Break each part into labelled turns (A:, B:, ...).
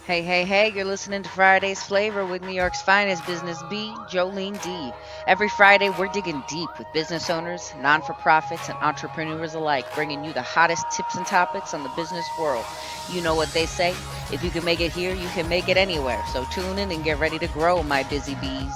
A: Hey, hey, hey, you're listening to Friday's Flavor with New York's finest business bee, Jolene D. Every Friday, we're digging deep with business owners, non for profits, and entrepreneurs alike, bringing you the hottest tips and topics on the business world. You know what they say if you can make it here, you can make it anywhere. So tune in and get ready to grow, my busy bees.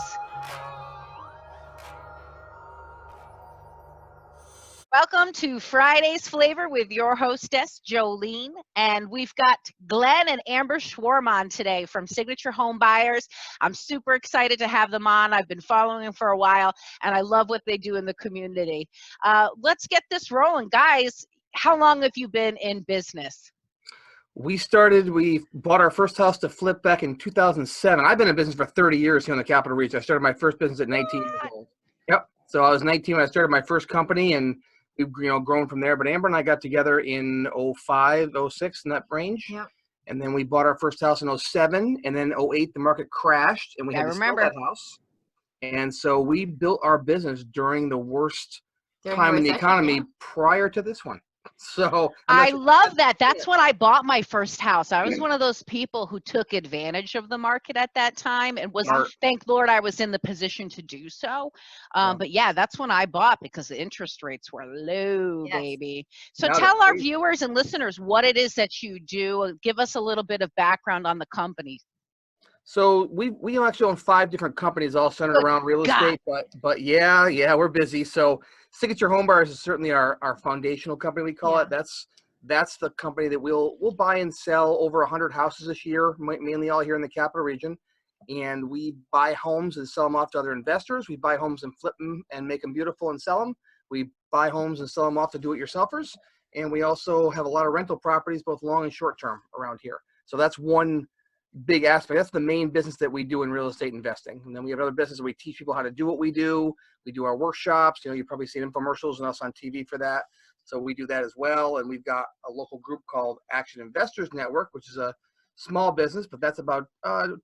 A: Welcome to Friday's Flavor with your hostess, Jolene. And we've got Glenn and Amber Shworm on today from Signature Home Buyers. I'm super excited to have them on. I've been following them for a while, and I love what they do in the community. Let's get this rolling. Guys, how long have you been in business?
B: We bought our first house to flip back in 2007. I've been in business for 30 years here in the Capital Region. I started my first business at 19 years old. Yep. So I was 19 when I started my first company, and we've grown from there. But Amber and I got together in '05, '06 in that range.
C: Yep.
B: And then we bought our first house in '07, and then '08 the market crashed, and we had to sell
A: remember.
B: that house. And so we built our business during the worst time in the economy prior to this one. So
A: I love that. That's when I bought my first house. I was one of those people who took advantage of the market at that time and was, thank Lord, I was in the position to do so. But yeah, that's when I bought because the interest rates were low, baby. So tell our viewers and listeners what it is that you do. Give us a little bit of background on the company.
B: So we actually own 5 different companies all centered around real estate, but yeah, we're busy. So Signature Home Buyers is certainly our foundational company, we call it. That's the company that we'll buy and sell over 100 houses this year, mainly all here in the Capital Region. And we buy homes and sell them off to other investors. We buy homes and flip them and make them beautiful and sell them. We buy homes and sell them off to do-it-yourselfers. And we also have a lot of rental properties, both long and short term around here. So that's one big aspect. That's the main business that we do in real estate investing. And then we have other businesses where we teach people how to do what we do. We do our workshops. You've probably seen infomercials and us on TV for that. So we do that as well. And we've got a local group called Action Investors Network, which is a small business, but that's about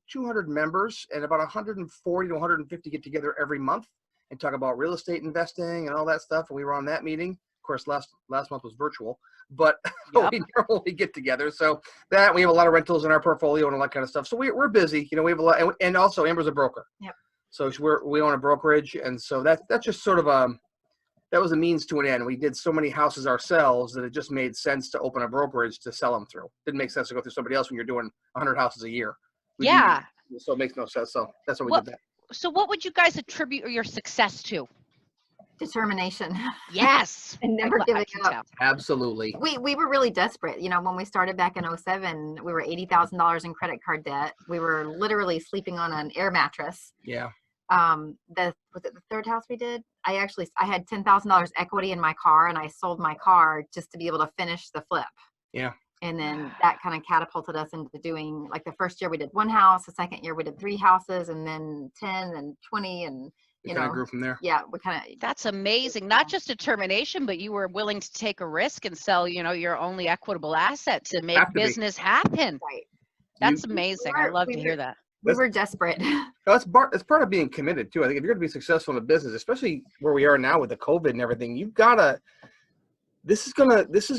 B: 200 members, and about 140 to 150 get together every month and talk about real estate investing and all that stuff. And we were on that meeting. Of course, last month was virtual, but we normally get together. So that we have a lot of rentals in our portfolio and all that kind of stuff. So we're busy. We have a lot, and also Amber's a broker.
C: Yep.
B: So we own a brokerage, and so that's just sort of that was a means to an end. We did so many houses ourselves that it just made sense to open a brokerage to sell them through. Didn't make sense to go through somebody else when you're doing 100 houses a year. So it makes no sense. So that's why we did that.
A: So what would you guys attribute your success to?
C: Determination.
A: Yes.
C: And never giving up.
B: Absolutely.
C: We were really desperate. When we started back in ` we were $80,000 in credit card debt. We were literally sleeping on an air mattress.
B: Yeah.
C: Was it the third house we did? I had $10,000 equity in my car, and I sold my car just to be able to finish the flip.
B: Yeah.
C: And then that kind of catapulted us into doing, like, the first year we did 1 house, the second year we did 3 houses, and then 10 and 20, and
B: we kind of grew from there.
C: Yeah, we kind of.
A: That's amazing. Not just determination, but you were willing to take a risk and sell, your only equitable asset to make business happen.
C: Right.
A: That's amazing. I love to hear that.
C: We were desperate.
B: It's part of being committed too. I think if you're going to be successful in a business, especially where we are now with the COVID and everything, you've got to. This is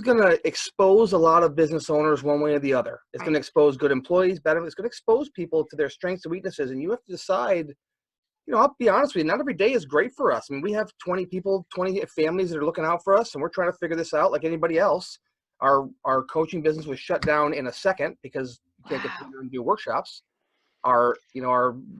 B: gonna expose a lot of business owners one way or the other. It's going to expose good employees, better. It's going to expose people to their strengths and weaknesses, and you have to decide. I'll be honest with you, not every day is great for us. I mean, we have 20 people, 20 families that are looking out for us, and we're trying to figure this out like anybody else. Our coaching business was shut down in a second because we can't get together and do workshops. Our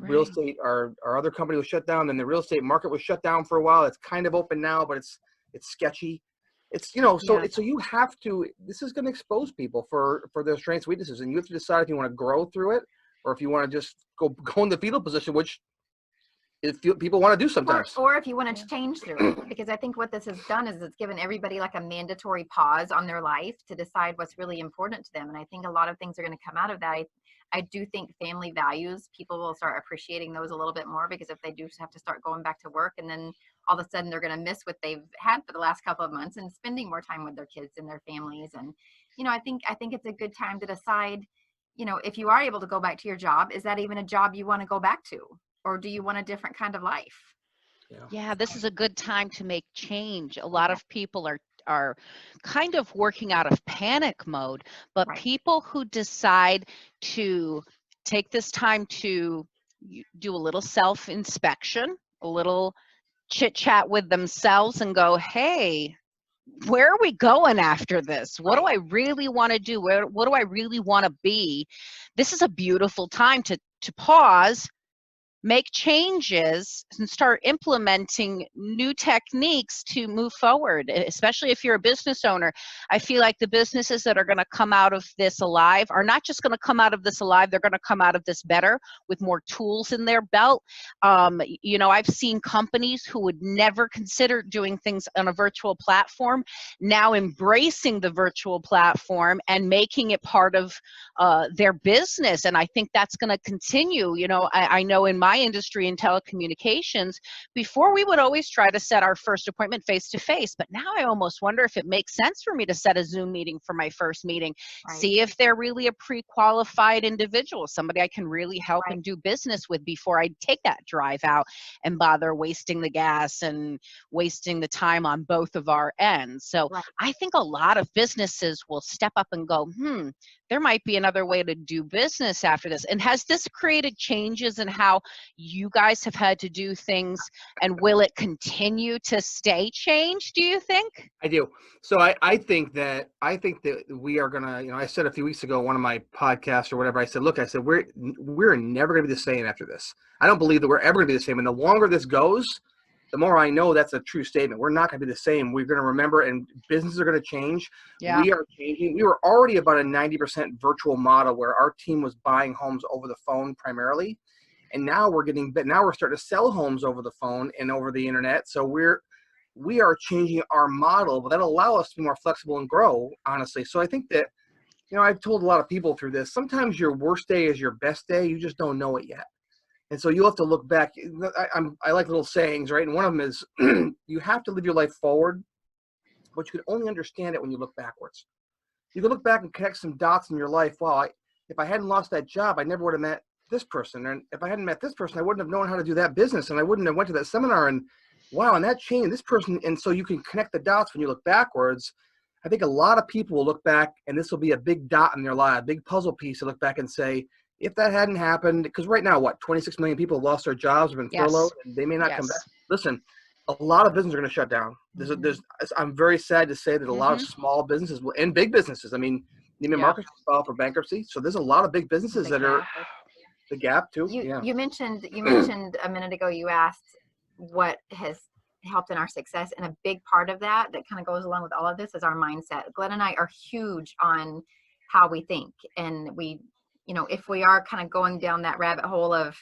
B: real estate, our other company was shut down, then the real estate market was shut down for a while. It's kind of open now, but it's sketchy. It's so you have to. This is going to expose people for their strengths and weaknesses, and you have to decide if you want to grow through it or if you want to just go in the fetal position, which people want to do sometimes.
C: Or if you want to change through it, because I think what this has done is it's given everybody like a mandatory pause on their life to decide what's really important to them. And I think a lot of things are going to come out of that. I do think family values, people will start appreciating those a little bit more, because if they do have to start going back to work, and then all of a sudden they're going to miss what they've had for the last couple of months and spending more time with their kids and their families. And, I think it's a good time to decide, if you are able to go back to your job, is that even a job you want to go back to? Or do you want a different kind of life?
A: Yeah, this is a good time to make change. A lot of people are are kind of working out of panic mode, but
C: Right.
A: people who decide to take this time to do a little self-inspection, a little chit chat with themselves and go, hey, where are we going after this? What do I really want to do? What do I really want to be? This is a beautiful time to pause, make changes, and start implementing new techniques to move forward, especially if you're a business owner. I feel like the businesses that are going to come out of this alive are not just going to come out of this alive, they're going to come out of this better with more tools in their belt. I've seen companies who would never consider doing things on a virtual platform now embracing the virtual platform and making it part of their business. And I think that's going to continue. I know in my industry in telecommunications, before we would always try to set our first appointment face to face, but now I almost wonder if it makes sense for me to set a Zoom meeting for my first meeting, see if they're really a pre-qualified individual, somebody I can really help and do business with before I take that drive out and bother wasting the gas and wasting the time on both of our ends. So I think a lot of businesses will step up and go, there might be another way to do business after this. And has this created changes in how you guys have had to do things, and will it continue to stay changed, do you think?
B: I do. So I think that we are gonna, I said a few weeks ago, one of my podcasts or whatever, I said, look, we're never gonna be the same after this. I don't believe that we're ever gonna be the same. And the longer this goes, the more I know that's a true statement. We're not going to be the same. We're going to remember, and businesses are going to change.
A: Yeah.
B: We are changing. We were already about a 90% virtual model where our team was buying homes over the phone primarily. And now we're starting to sell homes over the phone and over the internet. So we are changing our model, but that'll allow us to be more flexible and grow, honestly. So I think that, I've told a lot of people through this, sometimes your worst day is your best day. You just don't know it yet. And so you'll have to look back. I like little sayings, right? And one of them is, you have to live your life forward, but you can only understand it when you look backwards. You can look back and connect some dots in your life. Wow, if I hadn't lost that job, I never would have met this person. And if I hadn't met this person, I wouldn't have known how to do that business. And I wouldn't have went to that seminar. And wow, and that changed this person. And so you can connect the dots when you look backwards. I think a lot of people will look back, and this will be a big dot in their life, a big puzzle piece to look back and say, if that hadn't happened, because right now, 26 million people have lost their jobs, have been furloughed, and they may not come back. Listen, a lot of businesses are going to shut down. I'm very sad to say that a lot of small businesses and big businesses, Neiman Marcus filed for bankruptcy. So there's a lot of big businesses that are the gap too.
C: You mentioned a minute ago, you asked what has helped in our success. And a big part of that kind of goes along with all of this is our mindset. Glenn and I are huge on how we think, and if we are kind of going down that rabbit hole of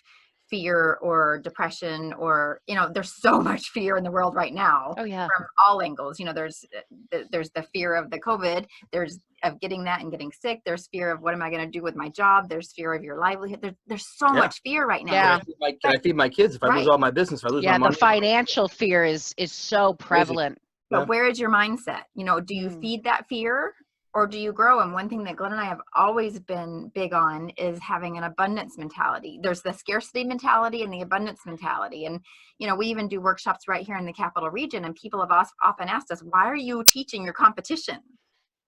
C: fear or depression, or, there's so much fear in the world right now.
A: Oh, yeah.
C: From all angles. There's the fear of the COVID, there's of getting that and getting sick. There's fear of what am I going to do with my job? There's fear of your livelihood. There's so much fear right now.
A: Yeah.
B: Can I feed my kids if I lose all my business? If I lose my money?
A: The financial fear is so prevalent.
C: But where is your mindset? Do you feed that fear, or do you grow? And one thing that Glenn and I have always been big on is having an abundance mentality. There's the scarcity mentality and the abundance mentality. And, we even do workshops right here in the Capital Region, and people have often asked us, why are you teaching your competition?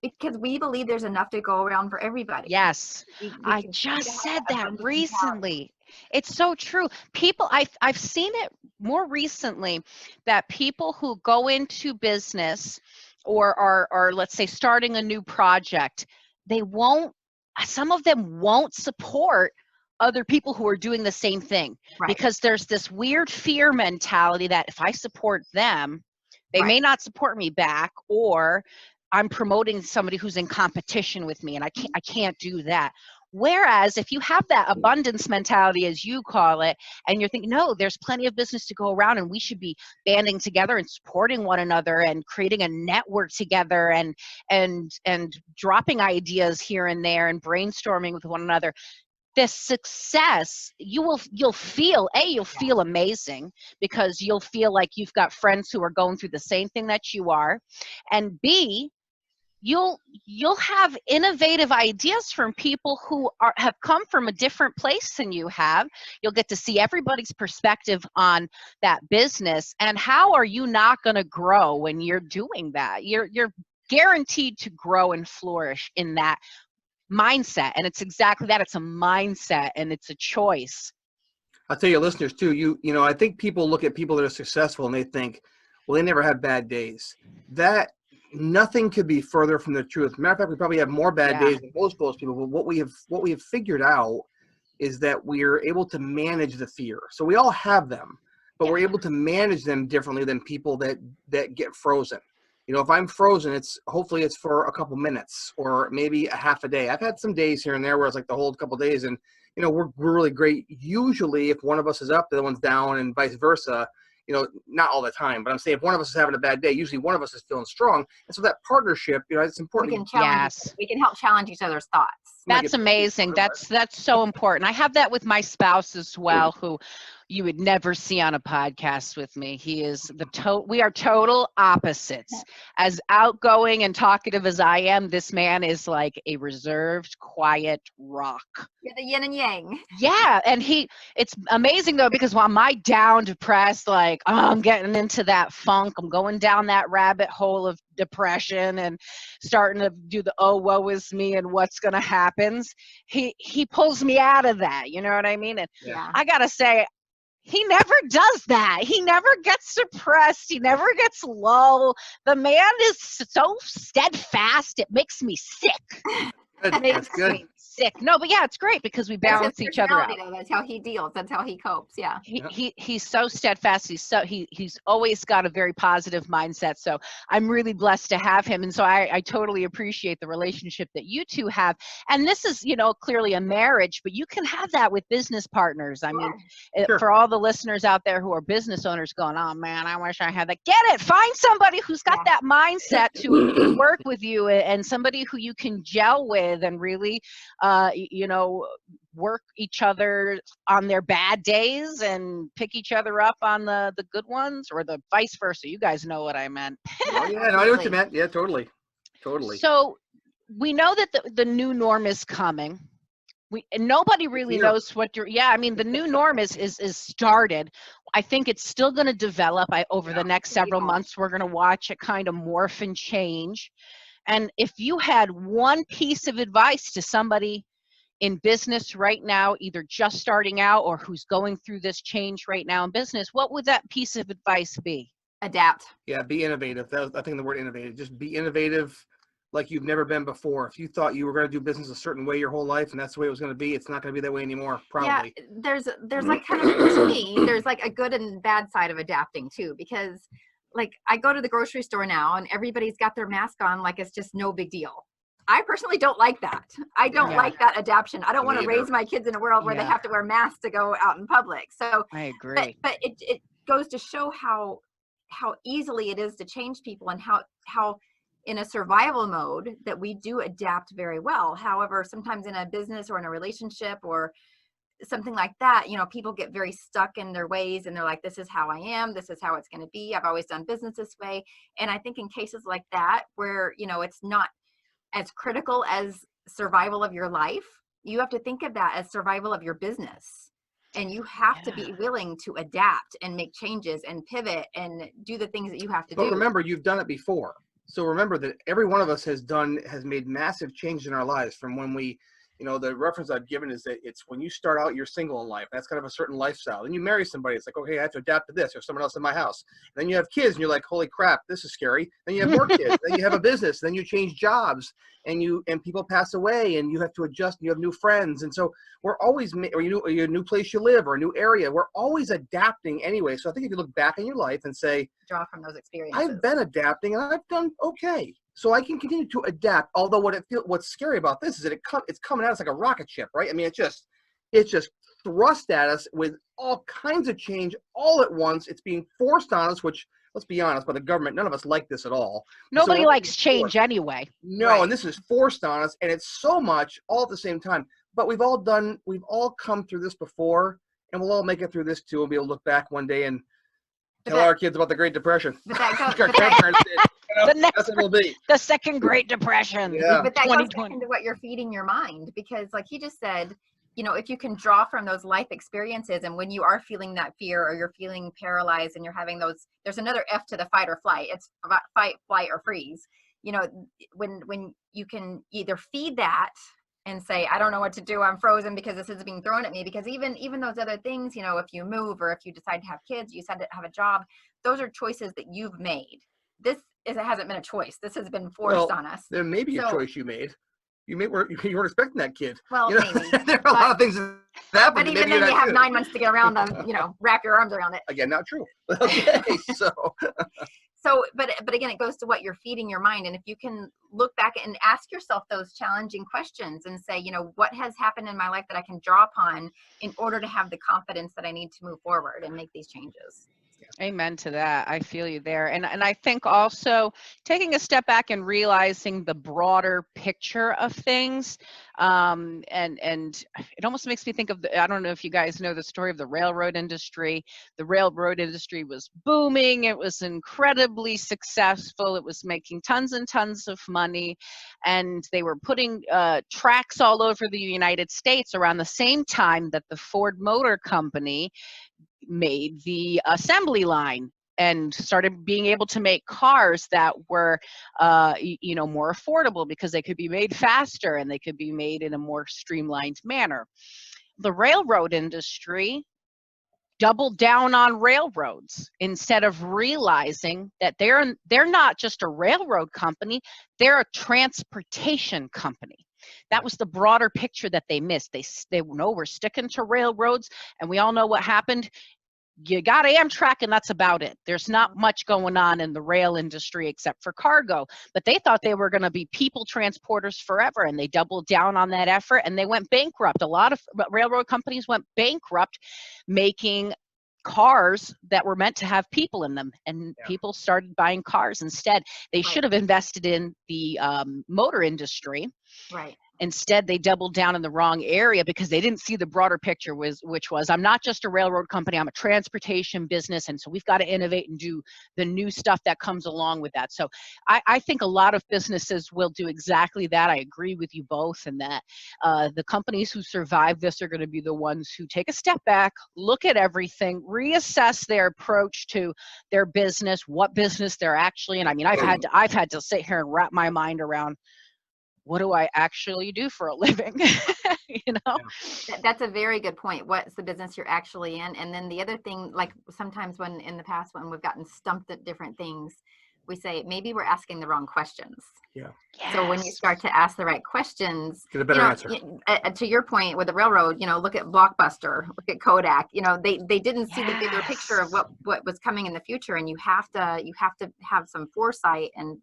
C: Because we believe there's enough to go around for everybody.
A: Yes. I just said that recently. It's so true. People, I've seen it more recently, that people who go into business or are, let's say, starting a new project, some of them won't support other people who are doing the same thing, because there's this weird fear mentality that if I support them, they may not support me back, or I'm promoting somebody who's in competition with me, and I can't do that. Whereas if you have that abundance mentality, as you call it, and you're thinking, no, there's plenty of business to go around, and we should be banding together and supporting one another and creating a network together and dropping ideas here and there and brainstorming with one another. This success, you'll feel amazing, because you'll feel like you've got friends who are going through the same thing that you are, and B, you'll have innovative ideas from people who have come from a different place than you have. You'll get to see everybody's perspective on that business, and how are you not going to grow when you're doing that? You're guaranteed to grow and flourish in that mindset, and it's exactly that. It's a mindset and it's a choice.
B: I'll tell your listeners too, you know, I think people look at people that are successful and they think, well, they never had bad days. That nothing could be further from the truth. Matter of fact, we probably have more bad days than most people. But what we have figured out is that we are able to manage the fear. So we all have them, but we're able to manage them differently than people that get frozen. You know, if I'm frozen, hopefully it's for a couple minutes or maybe a half a day. I've had some days here and there where it's like the whole couple days, and you know, we're really great. Usually, if one of us is up, the other one's down, and vice versa. You know, not all the time, but I'm saying if one of us is having a bad day, usually one of us is feeling strong. And so that partnership, you know, it's important.
C: We can challenge. We can help challenge each other's thoughts.
A: That's amazing. That's so important. I have that with my spouse as well, who you would never see on a podcast with me. He is we are total opposites. As outgoing and talkative as I am, this man is like a reserved, quiet rock.
C: You're the yin and yang.
A: Yeah, and it's amazing though, because while my down, depressed, like, oh, I'm getting into that funk, I'm going down that rabbit hole of depression and starting to do the, oh, woe is me and what's gonna happen, he pulls me out of that, you know what I mean? And I gotta say, he never does that. He never gets depressed. He never gets low. The man is so steadfast, it makes me sick.
B: Good. That's good.
A: Sick. No, but yeah, it's great because we balance each other out.
C: Though. That's how he deals. That's how he copes. Yeah.
A: He's so steadfast. He's always got a very positive mindset. So I'm really blessed to have him. And so I totally appreciate the relationship that you two have. And this is, you know, clearly a marriage, but you can have that with business partners. I mean, for all the listeners out there who are business owners going, oh man, I wish I had that. Get it. Find somebody who's got that mindset to work with you, and somebody who you can gel with and really, you know, work each other on their bad days and pick each other up on the good ones, or the vice versa. You guys know what I meant.
B: Oh, yeah, no, I know what you meant. Yeah, totally.
A: So we know that the new norm is coming. And nobody really knows what I mean, the new norm is started. I think it's still going to develop. Over the next several months, we're going to watch it kind of morph and change. And if you had one piece of advice to somebody in business right now, either just starting out or who's going through this change right now in business, what would that piece of advice be?
C: Adapt.
B: Yeah, be innovative. I think the word innovative. Just be innovative like you've never been before. If you thought you were going to do business a certain way your whole life and that's the way it was going to be, it's not going to be that way anymore, probably.
C: Yeah, there's like kind of, to me, there's like a good and bad side of adapting too, because like I go to the grocery store now and everybody's got their mask on like it's just no big deal. I personally don't like that. I don't like that adaptation. I don't want to raise my kids in a world where they have to wear masks to go out in public. So
A: I agree.
C: But it goes to show how easily it is to change people, and how in a survival mode that we do adapt very well. However, sometimes in a business or in a relationship or something like that, you know, people get very stuck in their ways and they're like, this is how I am. This is how it's going to be. I've always done business this way. And I think in cases like that, where, you know, it's not as critical as survival of your life, you have to think of that as survival of your business. And you have to be willing to adapt and make changes and pivot and do the things that you have to do.
B: But remember, you've done it before. So remember that every one of us has made massive changes in our lives from when we, you know, the reference I've given is that it's when you start out, you're single in life. That's kind of a certain lifestyle. Then you marry somebody. It's like, okay, I have to adapt to this. There's someone else in my house. And then you have kids and you're like, holy crap, this is scary. Then you have more kids. Then you have a business. Then you change jobs and people pass away and you have to adjust and you have new friends. And so we're always, or a new place you live or a new area, we're always adapting anyway. So I think if you look back in your life and say,
C: draw from those experiences.
B: I've been adapting and I've done okay. So I can continue to adapt. Although what's scary about this is that it's coming at us like a rocket ship, right? I mean, it's just thrust at us with all kinds of change all at once. It's being forced on us, which, let's be honest, by the government, none of us like this at all.
A: Nobody likes change anyway.
B: No, and this is forced on us, and it's so much all at the same time. But we've all come through this before, and we'll all make it through this too. We'll be able to look back one day and tell our kids about the Great Depression.
C: But that
A: The next,
B: that's what it'll be.
A: the second Great Depression.
B: Yeah.
C: But that goes back
A: 2020.
C: into what you're feeding your mind, because like he just said, you know, if you can draw from those life experiences, and when you are feeling that fear or you're feeling paralyzed and you're having those, there's another F to the fight or flight. It's fight, flight, or freeze. You know, when you can either feed that and say, I don't know what to do, I'm frozen because this is being thrown at me, because even those other things, you know, if you move or if you decide to have kids, you decide to have a job, those are choices that you've made. This it hasn't been a choice. This has been forced on us.
B: There may be a choice you made. You weren't expecting that kid.
C: Well,
B: you know?
C: maybe.
B: There are a lot of things that happen.
C: But even then, you have 9 months to get around them. You know, wrap your arms around it.
B: Again, not true. Okay, so.
C: So, but again, it goes to what you're feeding your mind. And if you can look back and ask yourself those challenging questions and say, you know, what has happened in my life that I can draw upon in order to have the confidence that I need to move forward and make these changes.
A: Amen to that. I feel you there. And I think also taking a step back and realizing the broader picture of things. And it almost makes me think of I don't know if you guys know the story of the railroad industry. The railroad industry was booming. It was incredibly successful. It was making tons and tons of money. And they were putting tracks all over the United States around the same time that the Ford Motor Company made the assembly line and started being able to make cars that were more affordable because they could be made faster and they could be made in a more streamlined manner. The railroad industry doubled down on railroads instead of realizing that they're not just a railroad company, they're a transportation company. That was the broader picture that they missed. They know we're sticking to railroads, and we all know what happened. You got Amtrak, and that's about it. There's not much going on in the rail industry except for cargo. But they thought they were going to be people transporters forever, and they doubled down on that effort, and they went bankrupt. A lot of railroad companies went bankrupt making cars that were meant to have people in them, and people started buying cars instead. They should have invested in the motor industry.
C: Right.
A: Instead, they doubled down in the wrong area because they didn't see the broader picture, which was, I'm not just a railroad company, I'm a transportation business, and so we've got to innovate and do the new stuff that comes along with that. So I think a lot of businesses will do exactly that. I agree with you both, and that the companies who survive this are going to be the ones who take a step back, look at everything, reassess their approach to their business, what business they're actually in. I mean, I've had to sit here and wrap my mind around, what do I actually do for a living? You know?
C: That's a very good point. What's the business you're actually in? And then the other thing, like sometimes when in the past, when we've gotten stumped at different things, we say, maybe we're asking the wrong questions.
B: Yeah.
A: Yes.
C: So when you start to ask the right questions,
B: get a better answer.
C: To your point with the railroad, look at Blockbuster, look at Kodak, they didn't see the bigger picture of what was coming in the future. And you have to have some foresight and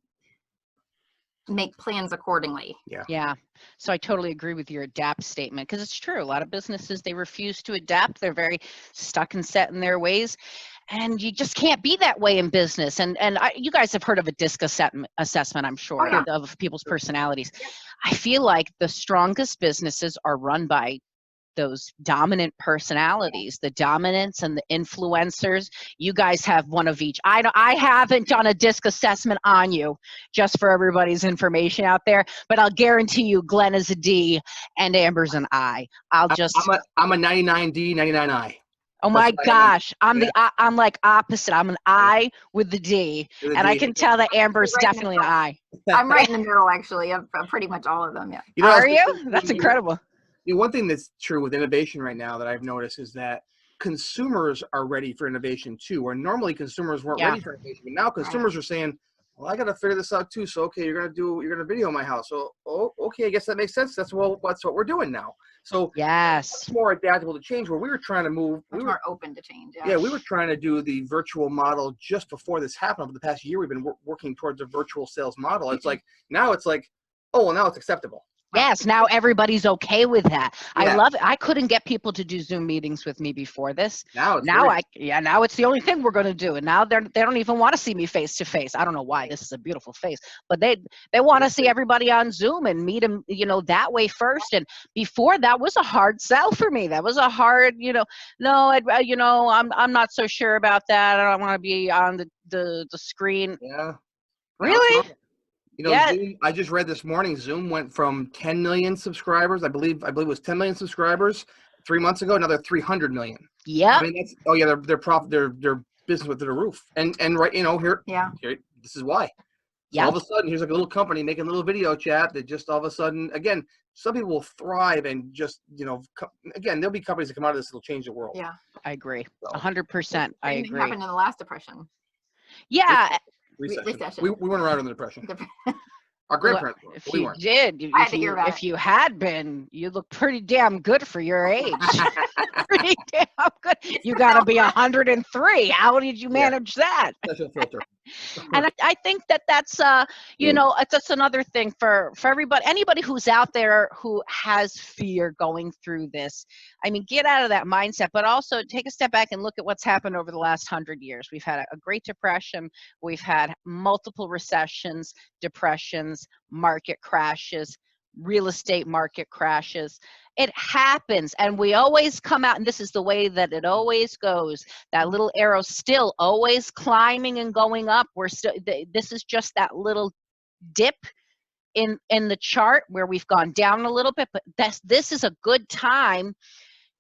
C: make plans accordingly.
A: Yeah. So I totally agree with your adapt statement, because it's true. A lot of businesses, they refuse to adapt. They're very stuck and set in their ways. And you just can't be that way in business. And you guys have heard of a DISC assessment, I'm sure, of people's personalities. I feel like the strongest businesses are run by those dominant personalities, the dominants and the influencers. You guys have one of each. I haven't done a DISC assessment on you, just for everybody's information out there, but I'll guarantee you Glenn is a D and Amber's an I. I'm
B: a 99D, 99I.
A: Oh my gosh, I'm like opposite. I'm an I with the D, and I can tell that Amber's definitely an I.
C: I'm right in the middle, actually, of pretty much all of them. Yeah.
A: Are you? That's incredible.
B: One thing that's true with innovation right now that I've noticed is that consumers are ready for innovation too, where normally consumers weren't ready for innovation. But now consumers are saying, well, I got to figure this out too. So, okay, you're going to video my house. So, okay, I guess that makes sense. That's what we're doing now. So it's more adaptable to change, where we were trying to move.
C: We were more open to change.
B: Yeah, we were trying to do the virtual model just before this happened. Over the past year, we've been working towards a virtual sales model. It's like, now it's acceptable.
A: Yes, now everybody's okay with that. I love it. I couldn't get people to do Zoom meetings with me before this. Now it's the only thing we're going to do. And now they don't even want to see me face to face. I don't know why. This is a beautiful face, but they want to see everybody on Zoom and meet them, that way first. And before, that was a hard sell for me. That was a hard, no, I'm not so sure about that. I don't want to be on the screen.
B: Yeah.
A: Really? Yeah.
B: Zoom, I just read this morning, Zoom went from 10 million subscribers. I believe it was 10 million subscribers 3 months ago, another 300 million.
A: Yeah.
B: I mean, their business went to the roof. And right, here, this is why. So all of a sudden, here's like a little company making a little video chat that just all of a sudden, again, some people will thrive and just, again, there'll be companies that come out of this that'll change the world.
C: Yeah.
A: I agree. 100%. I agree.
C: Happened in the last depression.
A: Yeah.
C: Recession.
B: We weren't around in the depression. Our grandparents were.
A: If you did, if you had been, you look pretty damn good for your age. Pretty damn good. You got to be 103. How did you manage that?
B: Special filter.
A: And I think that's that's another thing for anybody who's out there who has fear going through this. I mean, get out of that mindset, but also take a step back and look at what's happened over the last 100 years. We've had a Great Depression. We've had multiple recessions, depressions, market crashes, real estate market crashes. It happens, and we always come out, and this is the way that it always goes. That little arrow still always climbing and going up. This is just that little dip in the chart where we've gone down a little bit, but this is a good time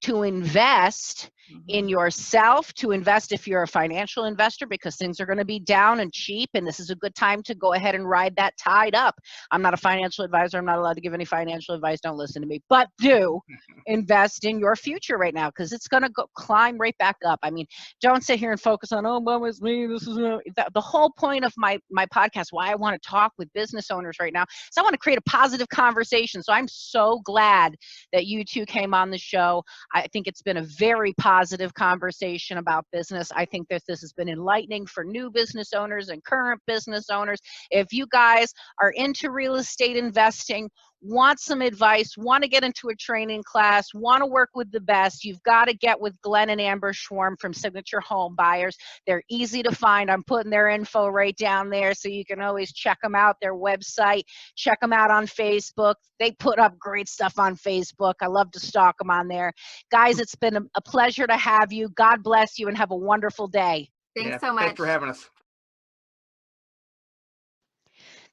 A: to invest in yourself, to invest if you're a financial investor, because things are going to be down and cheap, and this is a good time to go ahead and ride that tide up. I'm not a financial advisor. I'm not allowed to give any financial advice. Don't listen to me, but do invest in your future right now, because it's going to climb right back up. I mean, don't sit here and focus on, oh, mom, it's me. This is the whole point of my podcast, why I want to talk with business owners right now, is I want to create a positive conversation. So I'm so glad that you two came on the show. I think it's been a very positive conversation about business. I think that this has been enlightening for new business owners and current business owners. If you guys are into real estate investing, want some advice, want to get into a training class, want to work with the best, you've got to get with Glenn and Amber Shworm from Signature Home Buyers. They're easy to find. I'm putting their info right down there, so you can always check them out, their website, check them out on Facebook. They put up great stuff on Facebook. I love to stalk them on there. Guys, it's been a pleasure to have you. God bless you and have a wonderful day.
C: Thanks so much.
B: Thanks for having us.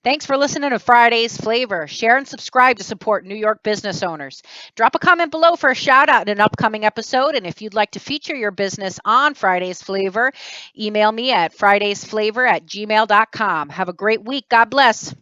A: Thanks for listening to Friday's Flavor. Share and subscribe to support New York business owners. Drop a comment below for a shout out in an upcoming episode. And if you'd like to feature your business on Friday's Flavor, email me at fridaysflavor@gmail.com. Have a great week. God bless.